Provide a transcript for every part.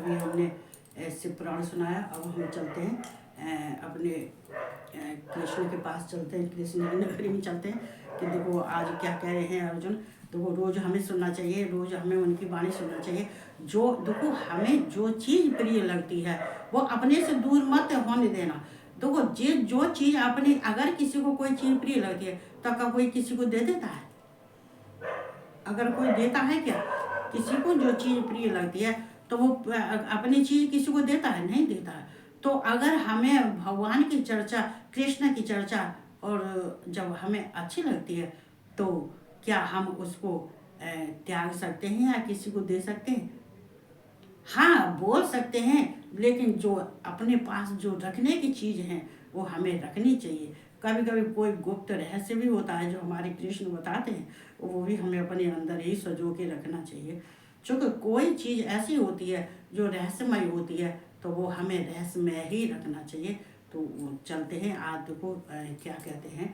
अभी हमने शिव पुराण सुनाया। अब हम चलते हैं अपने कृष्ण के पास चलते हैं, कृष्ण नगरी में चलते हैं कि देखो आज क्या कह रहे हैं अर्जुन। देखो रोज़ हमें सुनना चाहिए, रोज़ हमें उनकी वाणी सुनना चाहिए। जो देखो हमें जो चीज़ प्रिय लगती है वो अपने से दूर मत होने देना। देखो जो चीज़ अपने, अगर किसी को कोई चीज़ प्रिय लगती है तो क्या कोई किसी को दे देता है? अगर कोई देता है क्या? किसी को जो चीज़ प्रिय लगती है तो वो अपनी चीज़ किसी को देता है? नहीं देता है। तो अगर हमें भगवान की चर्चा, कृष्ण की चर्चा और जब हमें अच्छी लगती है तो क्या हम उसको त्याग सकते हैं या किसी को दे सकते हैं? हाँ बोल सकते हैं, लेकिन जो अपने पास जो रखने की चीज़ है वो हमें रखनी चाहिए। कभी कभी कोई गुप्त रहस्य भी होता है जो हमारे कृष्ण बताते हैं, वो भी हमें अपने अंदर ही सजो के रखना चाहिए। क्योंकि कोई चीज़ ऐसी होती है जो रहस्यमय होती है तो वो हमें रहस्यमय ही रखना चाहिए। तो चलते हैं आज देखो क्या कहते हैं।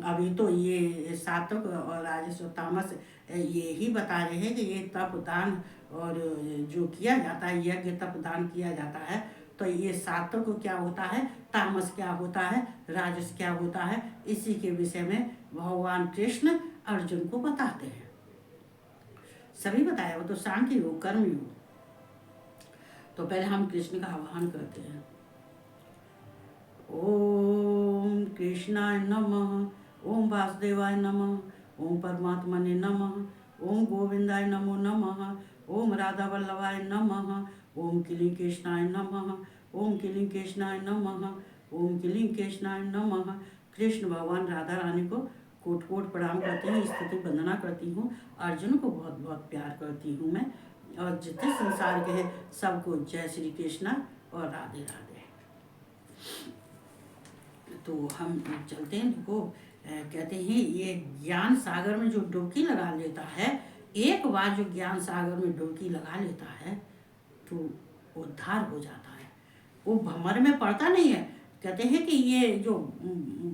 अभी तो ये सात्विक और राजस और तामस ये ही बता रहे हैं कि ये तप दान और जो किया जाता है, यज्ञ तप दान किया जाता है, तो ये सात्विक क्या होता है, तामस क्या होता है, राजस क्या होता है, इसी के विषय में भगवान कृष्ण अर्जुन को बताते हैं। सभी बताया, वो तो सांख्य योग कर्म योग। तो पहले हम कृष्ण का आह्वान करते हैं। ओम कृष्णाय नमः, ओम वासुदेवाय नमः, ओम परमात्मने नमः, ओम गोविंदाय नमो नमः, ओम राधा वल्लभाय नमः, ओम किलिंग कृष्णाय नमः, ओम किलिंग कृष्णाय नमः, ओम किलिंग कृष्णाय नमः। कृष्ण भगवान राधा रानी को कोट कोट प्रणाम करती हूँ, स्तुति वंदना करती हूँ। अर्जुन को बहुत बहुत प्यार करती हूँ मैं, और जितने संसार के हैं सबको जय श्री कृष्णा और राधे राधे। तो हम चलते हैं। देखो कहते हैं ये ज्ञान सागर में जो डुबकी लगा लेता है, एक बार जो ज्ञान सागर में डुबकी लगा लेता है तो उद्धार हो जाता है, वो भंवर में पड़ता नहीं है। कहते हैं कि ये जो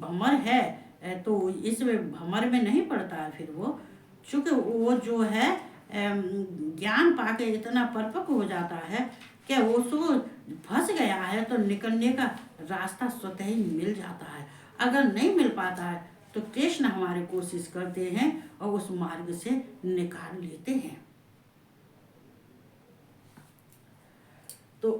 भंवर है तो इसमें भंवर में नहीं पड़ता है फिर वो, चूँकि वो जो है ज्ञान पाके इतना परिपक्व हो जाता है कि उसको फंस गया है तो निकलने का रास्ता स्वतः ही मिल जाता है। अगर नहीं मिल पाता है तो कृष्ण हमारे कोशिश करते हैं और उस मार्ग से निकाल लेते हैं। तो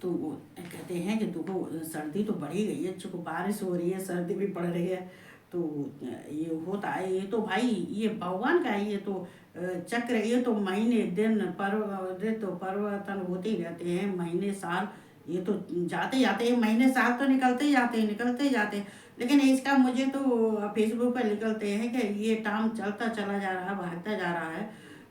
तो वो कहते हैं कि देखो सर्दी तो बढ़ ही गई है, चूँकि बारिश हो रही है, सर्दी भी पड़ रही है, तो ये होता है। ये तो भाई ये भगवान का ये तो चक्र, ये तो महीने दिन ऋतु परिवर्तन होते ही रहते हैं, महीने साल ये तो जाते जाते हैं, महीने साल तो निकलते ही जाते हैं, निकलते ही जाते हैं। लेकिन इसका मुझे तो फेसबुक पर निकलते हैं कि ये टाइम चलता चला जा रहा है, भागता जा रहा है।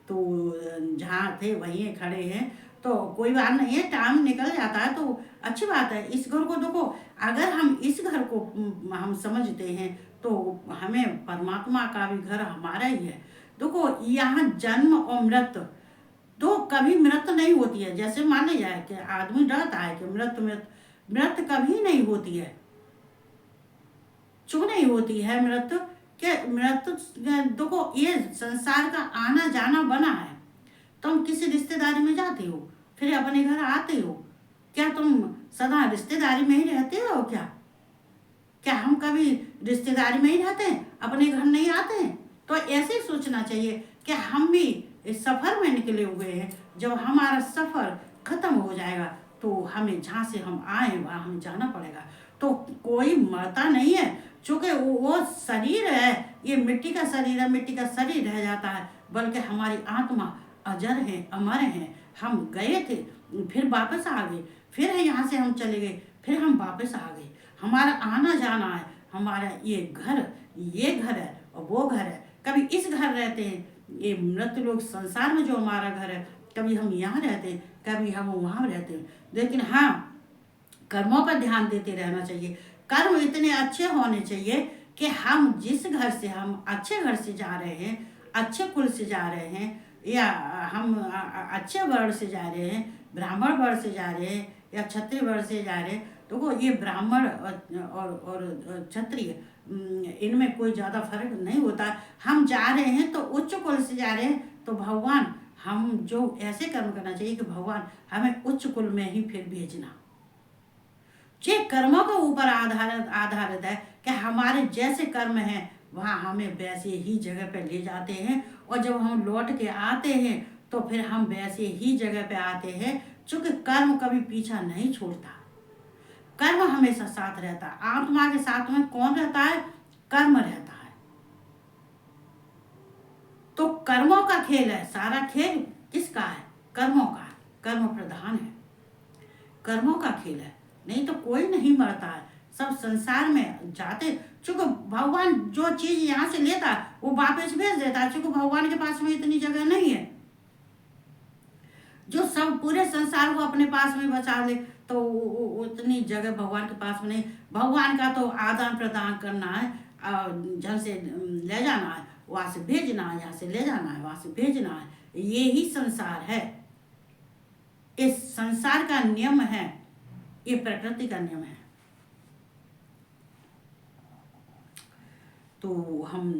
तो जहाँ थे वहीं खड़े हैं, तो कोई बात नहीं है, टाइम निकल जाता है तो अच्छी बात है। इस घर को देखो, अगर हम इस घर को हम समझते हैं तो हमें परमात्मा का भी घर हमारा ही है। देखो यहाँ जन्म और मृत्यु तो कभी मृत्यु नहीं होती है। जैसे मान लिया जाए कि आदमी डरता है कि मृत्यु कभी नहीं होती है। क्यों नहीं होती है मृत्यु? कि मृत्यु देखो ये संसार का आना जाना बना है। तुम किसी रिश्तेदारी में जाते हो फिर अपने घर आते हो, क्या तुम सदा रिश्तेदारी में ही रहते हो? क्या हम कभी रिश्तेदारी में ही रहते हैं, अपने घर नहीं आते हैं? तो ऐसे ही सोचना चाहिए कि हम भी इस सफ़र में निकले हुए हैं। जब हमारा सफ़र खत्म हो जाएगा तो हमें जहाँ से हम आए वहाँ हमें जाना पड़ेगा। तो कोई मरता नहीं है, चूँकि वो शरीर है, ये मिट्टी का शरीर है, मिट्टी का शरीर रह जाता है, बल्कि हमारी आत्मा अजर है, अमर है। हम गए थे फिर वापस आ गए, फिर यहाँ से हम चले गए, फिर हम वापस आ गए। हमारा आना जाना है, हमारा ये घर है और वो घर है। कभी इस घर रहते हैं, ये मृत्यु लोग संसार में जो हमारा घर है, कभी हम यहाँ रहते हैं, कभी हम वहाँ रहते हैं। लेकिन हाँ, कर्मों पर ध्यान देते रहना चाहिए। कर्म इतने अच्छे होने चाहिए कि हम जिस घर से, हम अच्छे घर से जा रहे हैं, अच्छे कुल से जा रहे हैं, या हम अच्छे वर्ण से जा रहे हैं, ब्राह्मण वर्ण से जा रहे हैं या क्षत्रिय वर्ण से जा रहे हैं। तो वो ये ब्राह्मण और क्षत्रिय इनमें कोई ज़्यादा फर्क नहीं होता। हम जा रहे हैं तो उच्च कुल से जा रहे हैं, तो भगवान हम जो ऐसे कर्म करना चाहिए कि भगवान हमें उच्च कुल में ही फिर भेजना। ये कर्मों के ऊपर आधारित है कि हमारे जैसे कर्म हैं वहाँ हमें वैसे ही जगह पे ले जाते हैं, और जब हम लौट के आते हैं तो फिर हम वैसे ही जगह पे आते हैं। चूंकि कर्म कभी पीछा नहीं छोड़ता, कर्म हमेशा साथ रहता है। आत्मा के साथ में कौन रहता है? कर्म रहता है। तो कर्मों का खेल है, सारा खेल किसका है? कर्मों का है, कर्म प्रधान है, कर्मों का खेल है। नहीं तो कोई नहीं मरता है, सब संसार में जाते। चूंकि भगवान जो चीज यहाँ से लेता है वो वापस भेज देता है, चूंकि भगवान के पास में इतनी जगह नहीं है जो सब पूरे संसार को अपने पास में बचा ले। तो उतनी जगह भगवान के पास में नहीं। भगवान का तो आदान प्रदान करना है, जहाँ से ले जाना है वहां से भेजना है, यहाँ से ले जाना है वहां से भेजना है। ये ही संसार है, इस संसार का नियम है, ये प्रकृति का नियम है। तो हम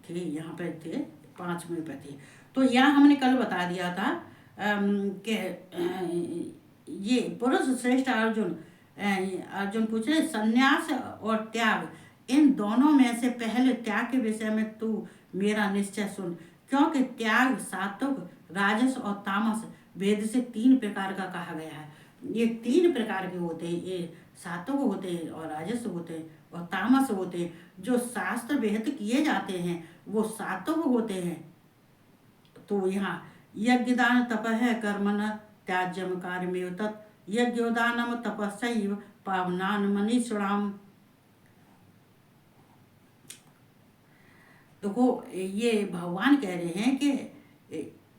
थे यहाँ पे थे 5 मिनट पे थे। तो यहाँ हमने कल बता दिया था कि ये पुरुष श्रेष्ठ अर्जुन पूछ रहे संन्यास और त्याग, इन दोनों में से पहले त्याग के विषय में तू मेरा निश्चय सुन, क्योंकि त्याग सात्विक, राजस और तामस वेद से 3 प्रकार का कहा गया है। ये 3 प्रकार के होते हैं, ये सात्विक होते हैं और राजस होते हैं और तामस होते हैं। जो शास्त्र विहित किए जाते हैं वो सात्विक होते हैं। तो यहाँ यज्ञदान तपः कर्मण त्याज्यम कार्यमेव तत् यज्ञोदानम तपस्यैव पावनान मनीषिणाम। देखो ये भगवान कह रहे हैं कि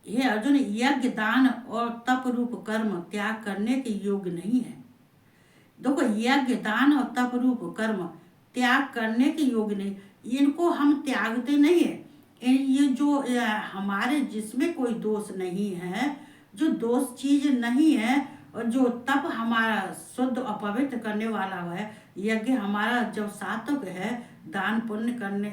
हे अर्जुन, यज्ञ दान और तप रूप कर्म त्याग करने के योग्य नहीं है। देखो यज्ञ दान और तप रूप कर्म त्याग करने के योग्य नहीं, इनको हम त्यागते नहीं है। ये जो हमारे जिसमें कोई दोष नहीं है, जो दोष चीज नहीं है, और जो तप हमारा शुद्ध और पवित्र करने वाला है, यज्ञ हमारा जब सात्विक है, दान पुण्य करने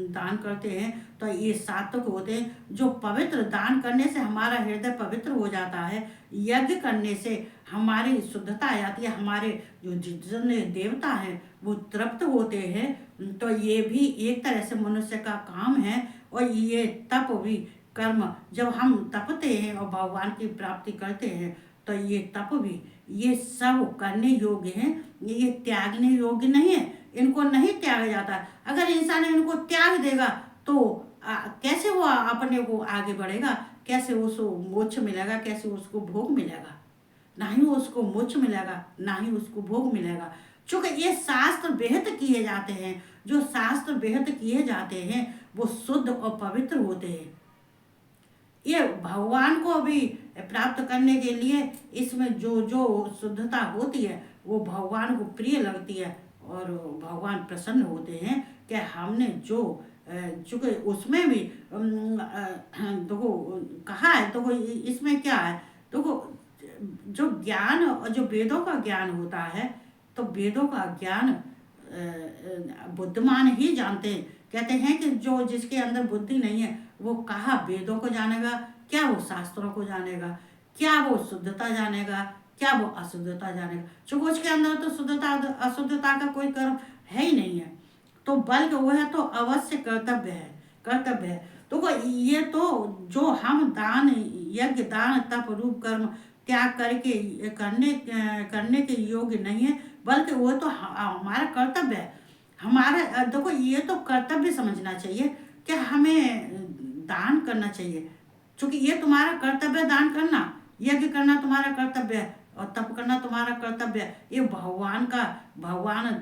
दान करते हैं तो ये सात्विक होते हैं। जो पवित्र दान करने से हमारा हृदय पवित्र हो जाता है, यज्ञ करने से हमारी शुद्धता आ जाती है, हमारे जो जितने देवता हैं वो तृप्त होते हैं। तो ये भी एक तरह से मनुष्य का काम है। और ये तप भी कर्म, जब हम तपते हैं और भगवान की प्राप्ति करते हैं तो ये तप भी, ये सब करने योग्य हैं, ये त्यागने योग्य नहीं है, इनको नहीं त्यागा जाता। अगर इंसान इनको त्याग देगा तो कैसे वो अपने को आगे बढ़ेगा, कैसे उसको मोक्ष मिलेगा, कैसे उसको भोग मिलेगा? ना ही उसको मोक्ष मिलेगा, ना ही उसको भोग मिलेगा। चूंकि ये शास्त्र विहित किए जाते हैं, जो शास्त्र विहित किए जाते हैं वो शुद्ध और पवित्र होते हैं। ये भगवान को भी प्राप्त करने के लिए इसमें जो जो शुद्धता होती है वो भगवान को प्रिय लगती है, और भगवान प्रसन्न होते हैं कि हमने जो चूँकि उसमें भी देखो कहा है। तो इसमें क्या है, देखो जो ज्ञान और जो वेदों का ज्ञान होता है, तो वेदों का ज्ञान बुद्धिमान ही जानते हैं। कहते हैं कि जो जिसके अंदर बुद्धि नहीं है वो कहाँ वेदों को जानेगा, क्या वो शास्त्रों को जानेगा, क्या वो शुद्धता जानेगा, क्या वो अशुद्धता जानेगा? चूंकि उसके अंदर तो शुद्धता अशुद्धता का कोई कर्म है ही नहीं है, तो बल्कि वह तो अवश्य कर्तव्य है। तो ये तो जो हम दान, यज्ञ दान तप रूप कर्म त्याग करके करने के योग्य नहीं है, बल्कि वो तो हमारा कर्तव्य है। हमारा देखो ये तो कर्तव्य समझना चाहिए कि हमें दान करना चाहिए, क्योंकि ये तुम्हारा कर्तव्य दान करना, यज्ञ करना तुम्हारा कर्तव्य है और तप करना तुम्हारा कर्तव्य है। ये भगवान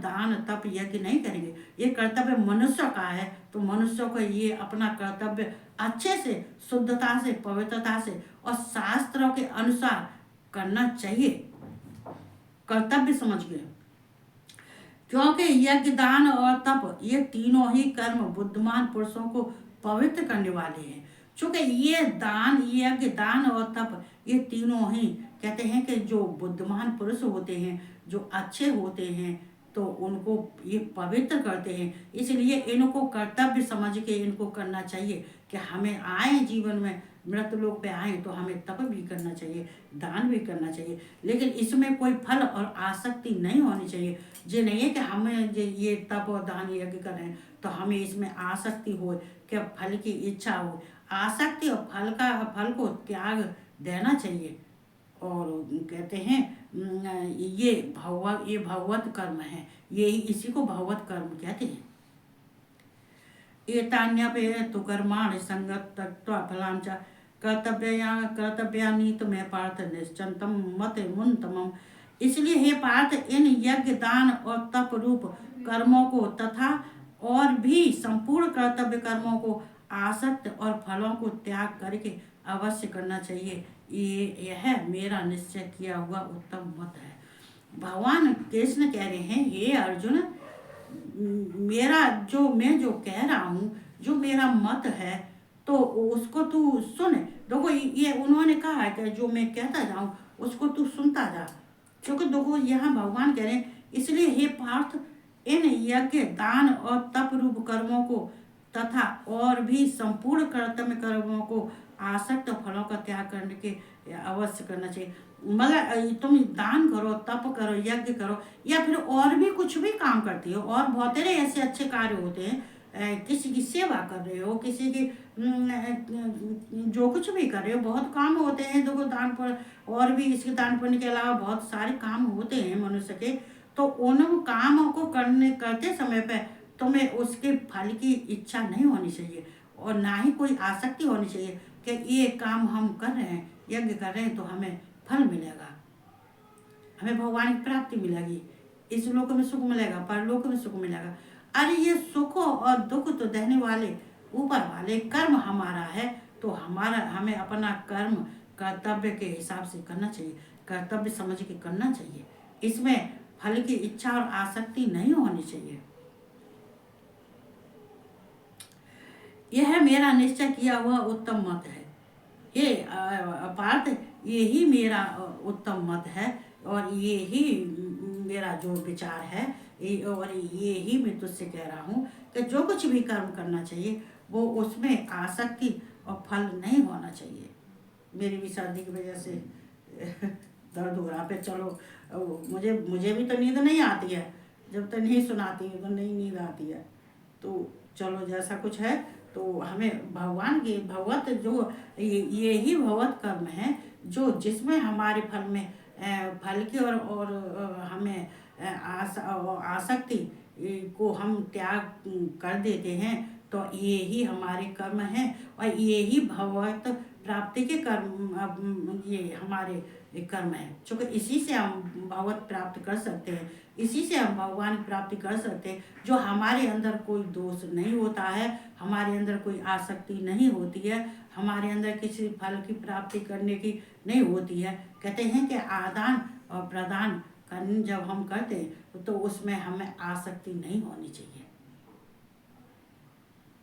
दान तप यज्ञ नहीं करेंगे, ये कर्तव्य मनुष्य का है। तो मनुष्य को ये अपना कर्तव्य अच्छे से, शुद्धता से, पवित्रता से और शास्त्रों के अनुसार करना चाहिए, कर्तव्य समझ गए। क्योंकि यज्ञ दान और तप ये तीनों ही कर्म बुद्धिमान पुरुषों को पवित्र करने वाले हैं। चूंकि ये दान, यज्ञ दान और तप ये तीनों ही कहते हैं कि जो बुद्धिमान पुरुष होते हैं, जो अच्छे होते हैं, तो उनको ये पवित्र करते हैं। इसलिए इनको कर्तव्य समझ के इनको करना चाहिए कि हमें आए जीवन में मृत्यु लोक पे आए तो हमें तप भी करना चाहिए, दान भी करना चाहिए, लेकिन इसमें कोई फल और आसक्ति नहीं होनी चाहिए। ये नहीं है कि हमें ये तप और दान यज्ञ करें तो हमें इसमें आसक्ति हो, कि फल की इच्छा हो। आसक्ति और फल को त्याग देना चाहिए। और कहते हैं ये भगवत कर्म है, ये इसी को भगवत कर्म कहते हैं। एतान्यपि तु कर्माणि संगत त्यक्त्वा फलां च कर्तव्यानि मे पार्थ निश्चिंतम मत मुन्तमम्। इसलिए हे पार्थ, इन यज्ञ दान और तप रूप कर्मों को तथा और भी संपूर्ण कर्तव्य कर्मों को आसक्त और फलों को त्याग करके अवश्य करना चाहिए। यह मेरा निश्चय किया हुआ उत्तम मत है। भगवान कृष्ण कह रहे हैं, हे अर्जुन, मैं जो कह रहा हूँ, जो मेरा मत है, तो उसको तू सुन। देखो ये उन्होंने कहा है कि जो मैं कहता जाऊँ उसको तू सुनता जा। क्योंकि देखो यहाँ भगवान कह रहे हैं, इसलिए हे पार्थ, इन यज्ञ दान और तप रूप कर्मों को तथा और भी संपूर्ण कर्तव्य कर्मों को आसक्त फलों का त्याग करने के अवश्य करना चाहिए। मगर तुम दान करो, तप करो, यज्ञ करो, या फिर और भी कुछ भी काम करती हो, और बहुत सारे ऐसे अच्छे कार्य होते हैं, किसी की सेवा कर रहे हो, किसी की जो कुछ भी कर रहे हो, बहुत काम होते हैं। देखो दान पर, और भी इसके दान पुण्य के अलावा बहुत सारे काम होते हैं मनुष्य के। तो उन कामों को करते समय पे तुम्हें उसके फल की इच्छा नहीं होनी चाहिए, और ना ही कोई आसक्ति होनी चाहिए कि ये काम हम कर रहे हैं, यज्ञ कर रहे हैं तो हमें फल मिलेगा, हमें भगवान की प्राप्ति मिलेगी, इस लोक में सुख मिलेगा, परलोक में सुख मिलेगा। अरे ये सुख और दुख तो देने वाले ऊपर वाले, कर्म हमारा है, तो हमें अपना कर्म कर्तव्य के हिसाब से करना चाहिए, कर्तव्य समझ के करना चाहिए। इसमें फल की इच्छा और आसक्ति नहीं होनी चाहिए। यह मेरा निश्चय किया हुआ उत्तम मत है। ये पार्थ, यही मेरा उत्तम मत है, और ये ही मेरा जो विचार है, और ये ही मैं तुझसे कह रहा हूँ कि जो कुछ भी कर्म करना चाहिए वो उसमें आसक्ति और फल नहीं होना चाहिए। मेरी भी सर्दी की वजह से दर्द हो रहा पे, चलो मुझे भी तो नींद नहीं आती है, जब तक नहीं सुनाती है तो नहीं नींद आती है। तो चलो जैसा कुछ है, तो हमें भगवान की भगवत जो ये ही भगवत कर्म है, जो जिसमें हमारे फल में फल की और हमें आसक्ति को हम त्याग कर देते हैं, तो ये ही हमारे कर्म हैं, और ये ही भगवत प्राप्ति के कर्म, ये हमारे कर्म है। क्योंकि इसी से हम भगवत प्राप्त कर सकते हैं, इसी से हम भगवान की प्राप्ति कर सकते हैं। जो हमारे अंदर कोई दोष नहीं होता है, हमारे अंदर कोई आसक्ति नहीं होती है, हमारे अंदर किसी फल की प्राप्ति करने की नहीं होती है। कहते हैं कि आदान और प्रदान करने जब हम करते हैं तो उसमें हमें आसक्ति नहीं होनी चाहिए।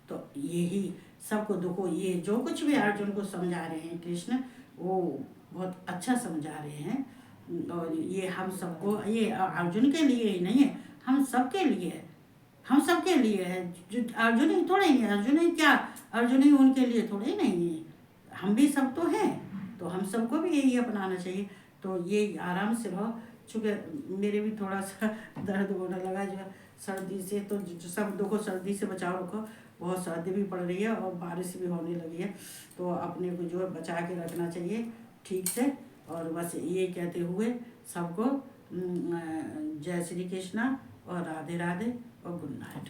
तो यही सबको देखो, ये जो कुछ भी अर्जुन को समझा रहे हैं कृष्ण, वो बहुत अच्छा समझा रहे हैं। और ये हम सबको, ये अर्जुन के लिए ही नहीं है, हम सबके लिए है, हम सबके लिए है। जो अर्जुन ही थोड़े ही है, अर्जुन ही क्या, अर्जुन ही उनके लिए थोड़े ही नहीं है, हम भी सब तो हैं। तो हम सबको भी यही अपनाना चाहिए। तो ये आराम से रहो। चूँकि मेरे भी थोड़ा सा दर्द होने लगा जो सर्दी से, तो सब देखो सर्दी से बचाव रखो, बहुत सर्दी भी पड़ रही है और बारिश भी होने लगी है, तो अपने को जो है बचा के रखना चाहिए ठीक से। और बस ये कहते हुए सबको जय श्री कृष्णा और राधे राधे और गुड नाइट।